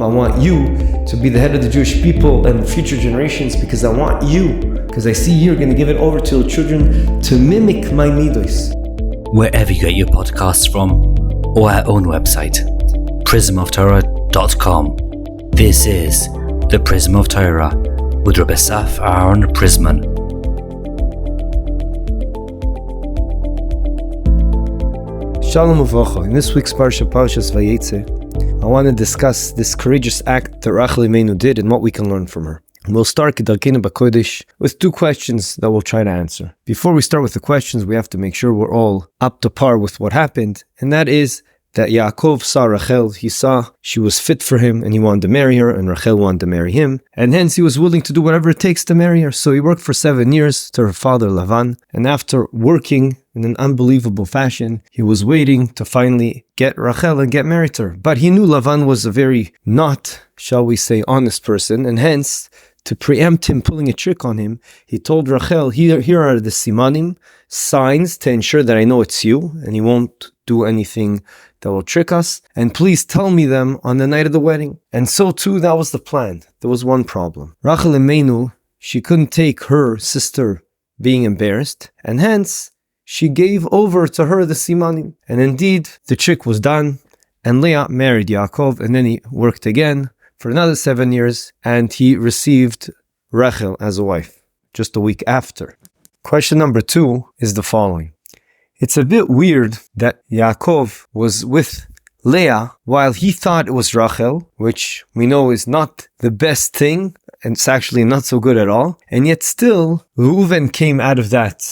I want you to be the head of the Jewish people and future generations, because I want you, because I see you're going to give it over to your children to mimic my midos. Wherever you get your podcasts from, or our own website, prismoftorah.com. This is the Prism of Torah with Rabbi Eisav Aaron Prisman. Shalom uvracha. In this week's parsha, Parshas Vayeitzei, I want to discuss this courageous act that Rochel did and what we can learn from her. We'll start with two questions that we'll try to answer. Before we start with the questions, we have to make sure we're all up to par with what happened, and that is that Yaakov saw Rochel. He saw she was fit for him and he wanted to marry her, and Rochel wanted to marry him, and hence he was willing to do whatever it takes to marry her. So he worked for 7 years to her father Lavan, and after working in an unbelievable fashion, he was waiting to finally get Rochel and get married to her. But he knew Lavan was a very not, shall we say, honest person, and hence, to preempt him pulling a trick on him, he told Rochel, here are the simanim, signs to ensure that I know it's you, and he won't do anything that will trick us, and please tell me them on the night of the wedding. And so too, that was the plan. There was one problem. Rochel, she couldn't take her sister being embarrassed, and hence, she gave over to her the simanim. And indeed, the trick was done, and Leah married Yaakov, and then he worked again for another 7 years, and he received Rochel as a wife, just a week after. Question number 2 is the following. It's a bit weird that Yaakov was with Leah while he thought it was Rochel, which we know is not the best thing, and it's actually not so good at all. And yet still, Reuven came out of that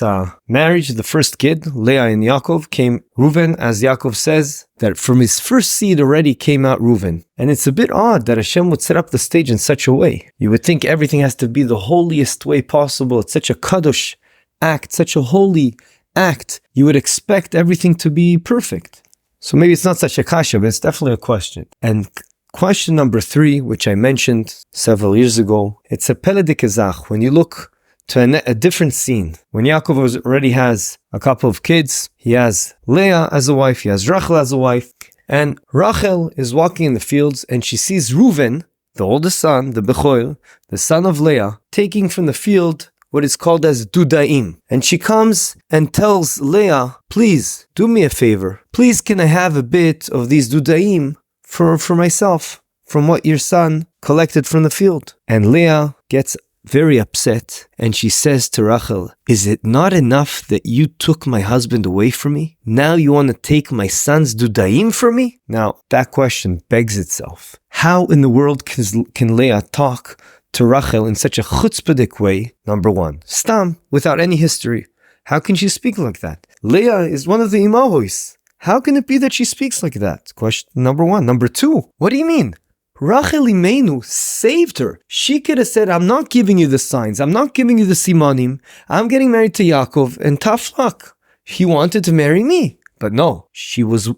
marriage, the first kid, Leah and Yaakov, came Reuven, as Yaakov says, that from his first seed already came out Reuven. And it's a bit odd that Hashem would set up the stage in such a way. You would think everything has to be the holiest way possible. It's such a kiddush act, such a holy act. You would expect everything to be perfect. So maybe it's not such a kasha, but it's definitely a question. And question number 3, which I mentioned several years ago, it's a pele de kezach. When you look to a different scene, when Yaakov already has a couple of kids, he has Leah as a wife, he has Rochel as a wife, and Rochel is walking in the fields and she sees Reuven, the oldest son, the Bechor, the son of Leah, taking from the field what is called as dudaim. And she comes and tells Leah, please do me a favor. Please can I have a bit of these dudaim for myself, from what your son collected from the field? And Leah gets very upset and she says to Rochel, is it not enough that you took my husband away from me? Now you want to take my son's dudaim from me? Now that question begs itself. How in the world can Leah talk to Rochel in such a chutzpahdik way? Number 1, stam, without any history. How can she speak like that? Leah is one of the imahois. How can it be that she speaks like that? Question number 1. Number 2, what do you mean? Rochel Imenu saved her. She could have said, I'm not giving you the signs. I'm not giving you the simanim. I'm getting married to Yaakov, and tough luck. He wanted to marry me. But no, she was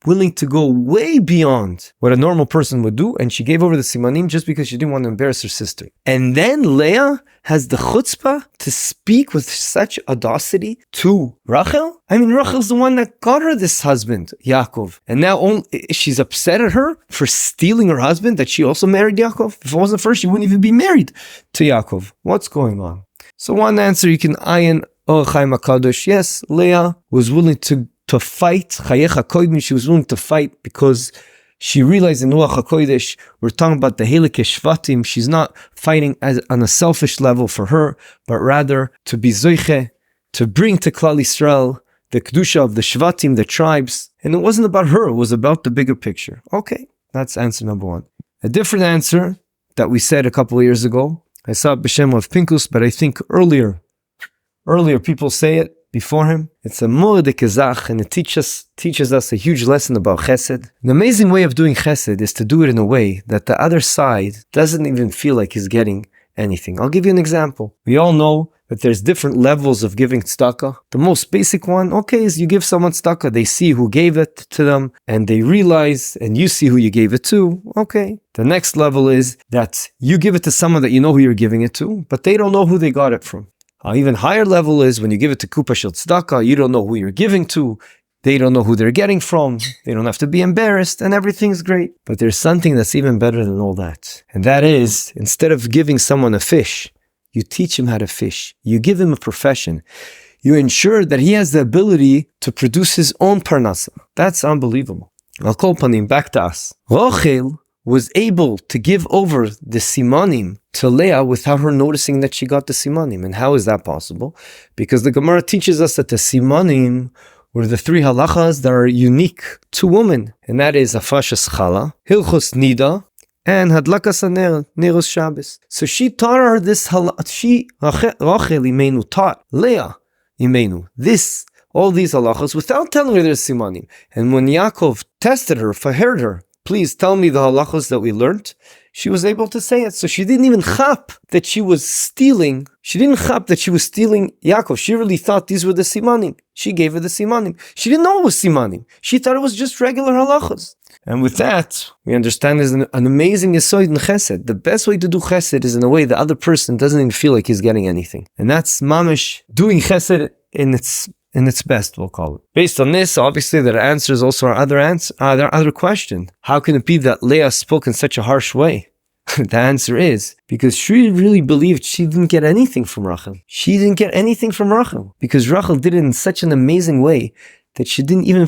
willing to go way beyond what a normal person would do, and she gave over the simanim just because she didn't want to embarrass her sister. And then Leah has the chutzpah to speak with such audacity to Rochel? I mean, Rachel's the one that got her this husband, Yaakov. And now she's upset at her for stealing her husband, that she also married Yaakov. If it wasn't for her, she wouldn't even be married to Yaakov. What's going on? So one answer, you can ayin Chaim HaKadosh. Yes, Leah was willing to fight, Chayecha Koidmi, she was willing to fight because she realized in Ruach HaKodesh, we're talking about the Helike Shvatim, she's not fighting on a selfish level for her, but rather to be Zoiche, to bring to Klal Yisrael the Kedusha of the Shvatim, the tribes, and it wasn't about her, it was about the bigger picture. Okay, that's answer number 1. A different answer that we said a couple of years ago, I saw it b'shem of Pinkus, but I think earlier people say it before him. It's a morde kezach, and it teaches us a huge lesson about chesed. An amazing way of doing chesed is to do it in a way that the other side doesn't even feel like he's getting anything. I'll give you an example. We all know that there's different levels of giving tzedakah. The most basic one, is you give someone tzedakah, they see who gave it to them, and they realize, and you see who you gave it to. Okay. The next level is that you give it to someone that you know who you're giving it to, but they don't know who they got it from. Even higher level is when you give it to Kupa Shel Tzedakah, you don't know who you're giving to. They don't know who they're getting from. They don't have to be embarrassed, and everything's great. But there's something that's even better than all that. And that is, instead of giving someone a fish, you teach him how to fish. You give him a profession. You ensure that he has the ability to produce his own parnasa. That's unbelievable. Al kol panim, back to us. Rochel was able to give over the simanim to Leah without her noticing that she got the simanim. And how is that possible? Because the Gemara teaches us that the simanim were the 3 halachas that are unique to women. And that is Afashas Chala, Hilchos Nida, and Hadlakas Haner, Neros Shabbos. So she taught her this halachah, Rochel Imenu taught Leah Imenu all these halachas without telling her there's simanim. And when Yaakov tested her, fahered her, please tell me the halachas that we learned, she was able to say it. So she didn't even chap that she was stealing. She didn't chap that she was stealing Yaakov. She really thought these were the simanim. She gave her the simanim. She didn't know it was simanim. She thought it was just regular halachas. And with that, we understand there's an amazing yesod in chesed. The best way to do chesed is in a way the other person doesn't even feel like he's getting anything. And that's mamish doing chesed in its best, we'll call it. Based on this, obviously, that answers also our other question. How can it be that Leah spoke in such a harsh way? The answer is because she really believed she didn't get anything from Rachel. She didn't get anything from Rachel because Rachel did it in such an amazing way that she didn't even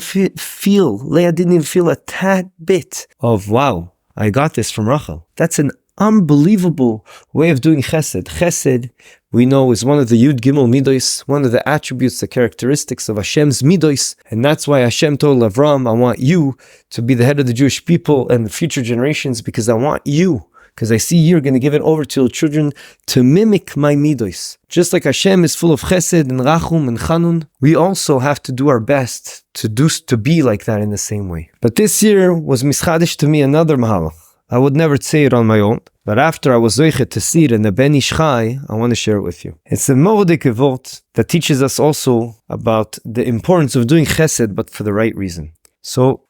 Leah didn't even feel a tad bit of, wow, I got this from Rachel. That's an unbelievable way of doing chesed. Chesed, we know, is one of the Yud Gimel Midos, one of the attributes, the characteristics of Hashem's Midos. And that's why Hashem told Avram, I want you to be the head of the Jewish people and the future generations, because I want you, because I see you're going to give it over to your children to mimic my Midos. Just like Hashem is full of chesed and rachum and chanun, we also have to do our best to be like that in the same way. But this year was mischadesh to me another mahalach. I would never say it on my own, but after I was zoichet to see it in the Ben Ish Chai, I want to share it with you. It's a morodek evot that teaches us also about the importance of doing chesed, but for the right reason. So,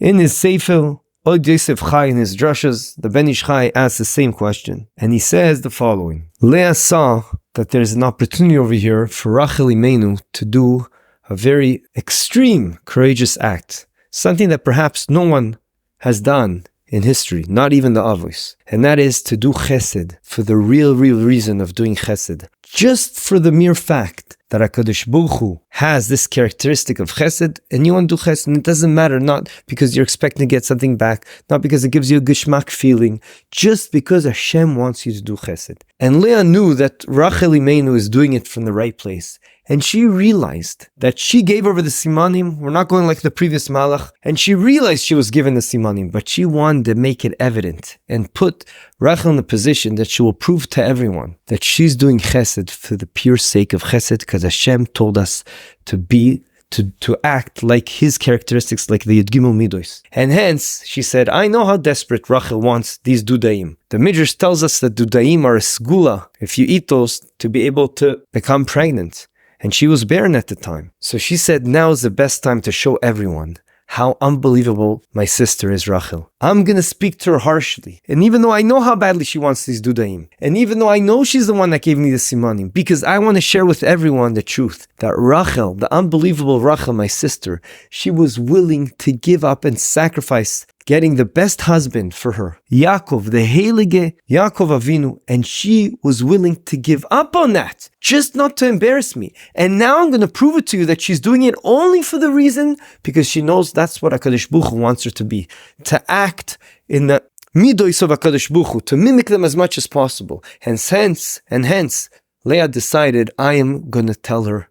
in his Sefer, Od Yosef Chai, in his drashas, the Ben Ish Chai asks the same question, and he says the following: Leah saw that there's an opportunity over here for Rachel Imenu to do a very extreme, courageous act, something that perhaps no one has done in history, not even the avos, and that is to do chesed for the real reason of doing chesed. Just for the mere fact that HaKadosh Baruch Hu has this characteristic of chesed, and you want to do chesed, and it doesn't matter, not because you're expecting to get something back, not because it gives you a geshmak feeling, just because Hashem wants you to do chesed. And Leah knew that Rachel Imenu is doing it from the right place. And she realized that she gave over the simanim. We're not going like the previous malach. And she realized she was given the simanim, but she wanted to make it evident and put Rachel in a position that she will prove to everyone that she's doing chesed for the pure sake of chesed, because Hashem told us to act like his characteristics, like the Yud Gimel Midos. And hence, she said, I know how desperate Rachel wants these dudaim. The Midrash tells us that dudaim are a segula, if you eat those, to be able to become pregnant. And she was barren at the time. So she said, now is the best time to show everyone how unbelievable my sister is, Rachel. I'm going to speak to her harshly. And even though I know how badly she wants these dudaim, and even though I know she's the one that gave me the simanim, because I want to share with everyone the truth, that Rachel, the unbelievable Rachel, my sister, she was willing to give up and sacrifice getting the best husband for her, Yaakov, the heilige Yaakov Avinu, and she was willing to give up on that, just not to embarrass me. And now I'm going to prove it to you that she's doing it only for the reason, because she knows that's what HaKadosh Baruch Hu wants her to be, to act in the midos of HaKadosh Baruch Hu, to mimic them as much as possible. And hence, Leah decided, I am going to tell her,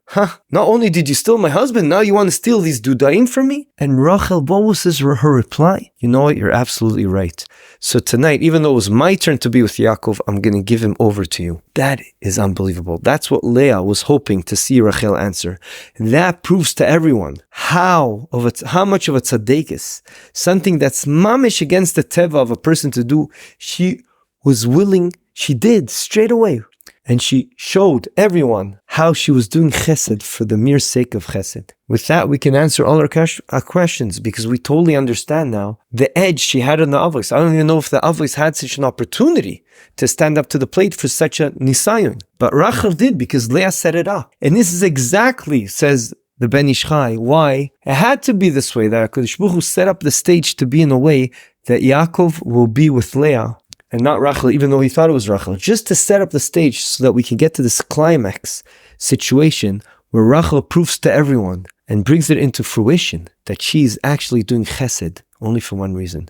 not only did you steal my husband, now you want to steal these dudaim from me? And Rachel, what was her reply? You know what? You're absolutely right. So tonight, even though it was my turn to be with Yaakov, I'm going to give him over to you. That is unbelievable. That's what Leah was hoping to see Rachel answer. That proves to everyone how much of a tzaddik, something that's mamish against the teva of a person to do, she was willing, she did straight away. And she showed everyone how she was doing chesed for the mere sake of chesed. With that, we can answer all our questions, because we totally understand now the edge she had on the avos. I don't even know if the avos had such an opportunity to stand up to the plate for such a nisayon. But Rachel did, because Leah set it up. And this is exactly, says the Ben Ish Chai, why it had to be this way, that HaKadosh Baruch Hu set up the stage to be in a way that Yaakov will be with Leah and not Rachel, even though he thought it was Rachel, just to set up the stage so that we can get to this climax situation where Rachel proves to everyone and brings it into fruition that she's actually doing chesed only for one reason,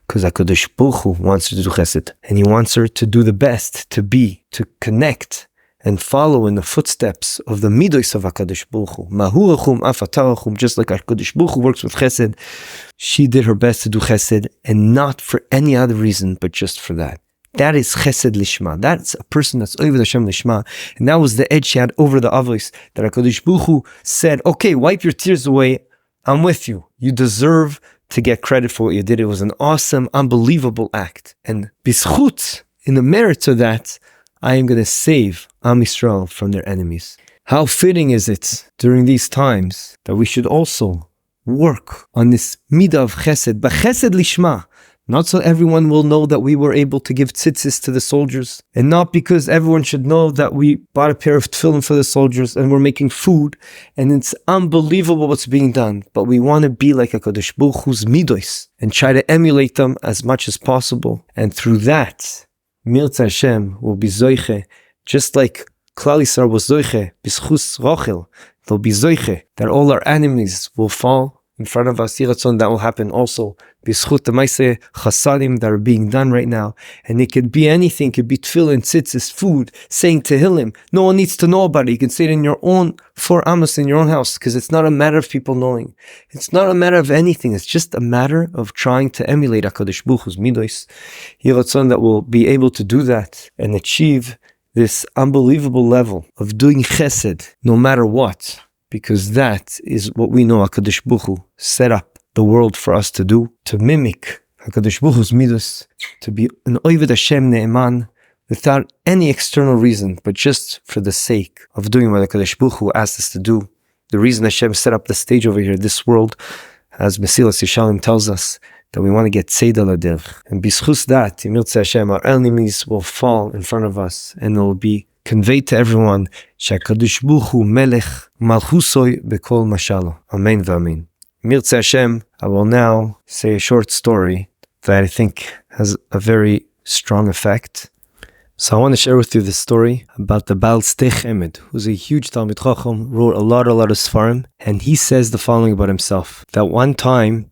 because HaKadosh Baruch Hu wants her to do chesed, and he wants her to do the best, to connect and follow in the footsteps of the midos of HaKadosh Baruch Hu. Mahu rachum af ata rachum, just like HaKadosh Baruch Hu works with chesed, she did her best to do chesed, and not for any other reason, but just for that. That is chesed lishma. That's a person that's over Hashem lishma. And that was the edge she had over the avos, that HaKadosh Baruch Hu said, okay, wipe your tears away. I'm with you. You deserve to get credit for what you did. It was an awesome, unbelievable act. And bischut, in the merit of that, I am going to save Am Yisrael from their enemies. How fitting is it during these times that we should also work on this midah of chesed, but chesed lishma, not so everyone will know that we were able to give tzitzis to the soldiers, and not because everyone should know that we bought a pair of tefillin for the soldiers and we're making food, and it's unbelievable what's being done, but we want to be like HaKadosh Baruch Hu's midos and try to emulate them as much as possible, and through that, Mirza Hashem will be zoiche, just like Klal Yisrael was zoiche, bischus Rochel, they'll be zoiche, that all our enemies will fall in front of us. Yiratzon, that will happen also. Bischut the maaseh chasadim that are being done right now. And it could be anything, it could be tefillin, tzitzis, food, saying tehillim. No one needs to know about it. You can say it in your own four amos in your own house, because it's not a matter of people knowing. It's not a matter of anything. It's just a matter of trying to emulate HaKadosh Baruch Hu's midos. Yiratzon, that will be able to do that and achieve this unbelievable level of doing chesed no matter what. Because that is what we know HaKadosh Baruch Hu set up the world for us to do, to mimic HaKadosh Baruch Hu's midos, to be an Oved Hashem ne'eman, without any external reason, but just for the sake of doing what HaKadosh Baruch Hu asked us to do. The reason Hashem set up the stage over here, this world, as Mesilas Yesharim tells us, that we want to get tzedel aderech. And bischus that, Mirza Hashem, our enemies will fall in front of us, and it will be conveyed to everyone, שהקדוש ברוך הוא מלך מלכוסוי בכל משלו. Amen v'amen. Mirza Hashem, I will now say a short story that I think has a very strong effect. So I want to share with you this story about the Baal Shtei Chemed, who's a huge Talmid Chacham, wrote a lot of Sfarim, and he says the following about himself, that one time,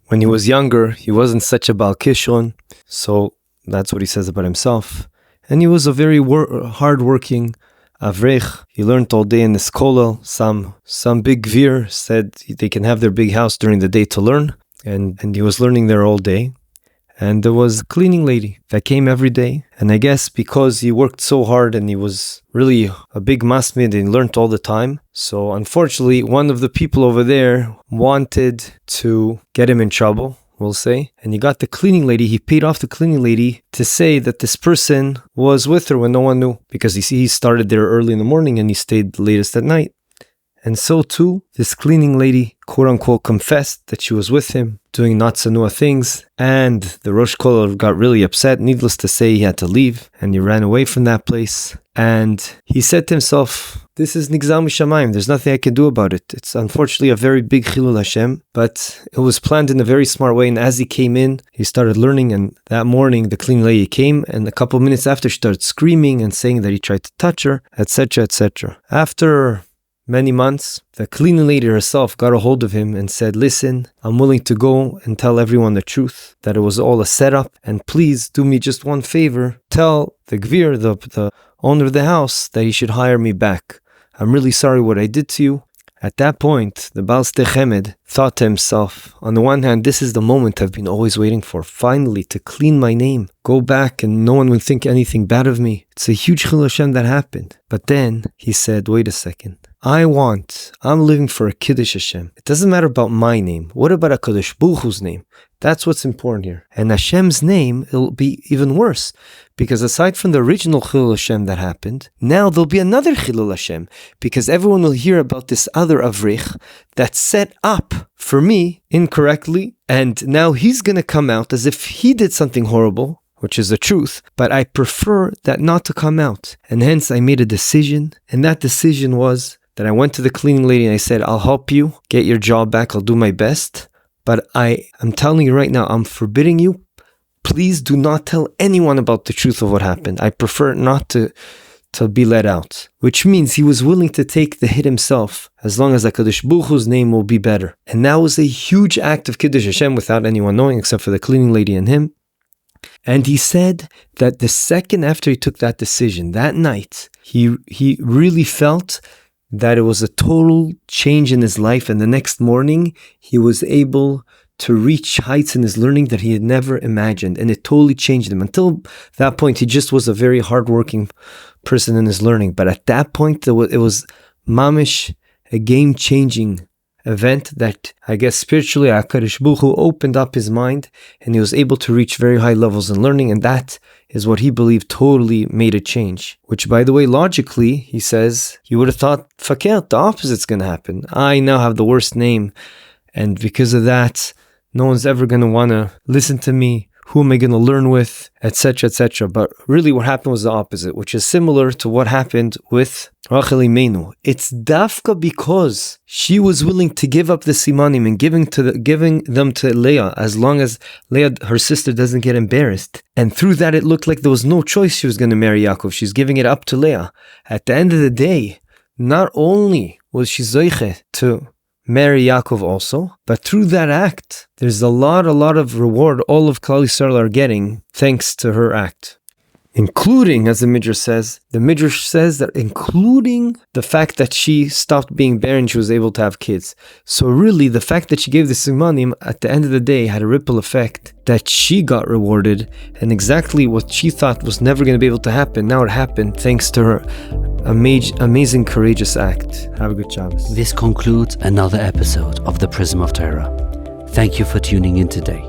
when he was younger, he wasn't such a Baal Kishron, so that's what he says about himself. And he was a very hard-working avrech. He learned all day in the kollel. Some big gvir said they can have their big house during the day to learn. And he was learning there all day. And there was a cleaning lady that came every day. And I guess because he worked so hard and he was really a big masmid and learned all the time. So unfortunately, one of the people over there wanted to get him in trouble, we'll say. And he got the cleaning lady, he paid off the cleaning lady to say that this person was with her when no one knew. Because he started there early in the morning and he stayed the latest at night. And so too, this cleaning lady, quote unquote, confessed that she was with him, doing not sanua things. And the Rosh Kollel got really upset. Needless to say, he had to leave. And he ran away from that place. And he said to himself, this is nigzal mishamayim. There's nothing I can do about it. It's unfortunately a very big chilul Hashem, but it was planned in a very smart way. And as he came in, he started learning. And that morning, the cleaning lady came, and a couple of minutes after, she started screaming and saying that he tried to touch her, etc., etc. After many months, the cleaning lady herself got a hold of him and said, listen, I'm willing to go and tell everyone the truth, that it was all a setup, and please do me just one favor. Tell the gvir, the owner of the house, that he should hire me back. I'm really sorry what I did to you. At that point, the Baal Shtei Chemed thought to himself, on the one hand, this is the moment I've been always waiting for, finally, to clean my name, go back and no one would think anything bad of me. It's a huge chilul Hashem that happened. But then he said, wait a second. I'm living for a kiddush Hashem. It doesn't matter about my name. What about HaKadosh Baruch Hu's name? That's what's important here. And Hashem's name, it'll be even worse. Because aside from the original chilul Hashem that happened, now there'll be another chilul Hashem. Because everyone will hear about this other avrich that's set up for me incorrectly. And now he's going to come out as if he did something horrible, which is the truth, but I prefer that not to come out. And hence I made a decision, and that decision was that I went to the cleaning lady and I said, I'll help you get your job back. I'll do my best. But I'm telling you right now, I'm forbidding you. Please do not tell anyone about the truth of what happened. I prefer not to be let out. Which means he was willing to take the hit himself as long as HaKadosh Baruch Hu's name will be better. And that was a huge act of kiddush Hashem without anyone knowing except for the cleaning lady and him. And he said that the second after he took that decision, that night, he really felt that it was a total change in his life. And the next morning, he was able to reach heights in his learning that he had never imagined. And it totally changed him. Until that point, he just was a very hardworking person in his learning. But at that point, it was mamish, a game-changing event that I guess spiritually HaKadosh Baruch Hu opened up his mind and he was able to reach very high levels in learning, and that is what he believed totally made a change. Which, by the way, logically, he says, you would have thought, fakir, the opposite's going to happen. I now have the worst name, and because of that, no one's ever going to want to listen to me. Who am I going to learn with, etc., etc. But really what happened was the opposite, which is similar to what happened with Rochel Imenu. It's dafka because she was willing to give up the simanim and giving them to Leah as long as Leah, her sister, doesn't get embarrassed. And through that, it looked like there was no choice she was going to marry Yaakov. She's giving it up to Leah. At the end of the day, not only was she zoiche to marry Yaakov also, but through that act, there's a lot of reward all of Klal Yisrael are getting thanks to her act. Including, as the Midrash says that including the fact that she stopped being barren, she was able to have kids. So really, the fact that she gave the simanim at the end of the day had a ripple effect that she got rewarded, and exactly what she thought was never going to be able to happen, now it happened thanks to her amazing, courageous act. Have a good Shabbos. This concludes another episode of the Prism of Torah. Thank you for tuning in today.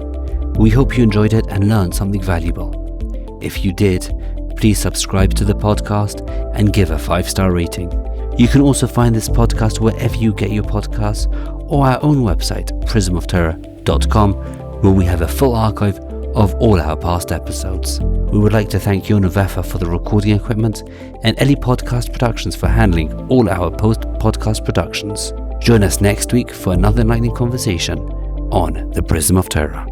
We hope you enjoyed it and learned something valuable. If you did, please subscribe to the podcast and give a 5-star rating. You can also find this podcast wherever you get your podcasts, or our own website, prismoftorah.com, where we have a full archive of all our past episodes. We would like to thank Yona Vefa for the recording equipment and Eli Podcast Productions for handling all our post-podcast productions. Join us next week for another enlightening conversation on the Prism of Torah.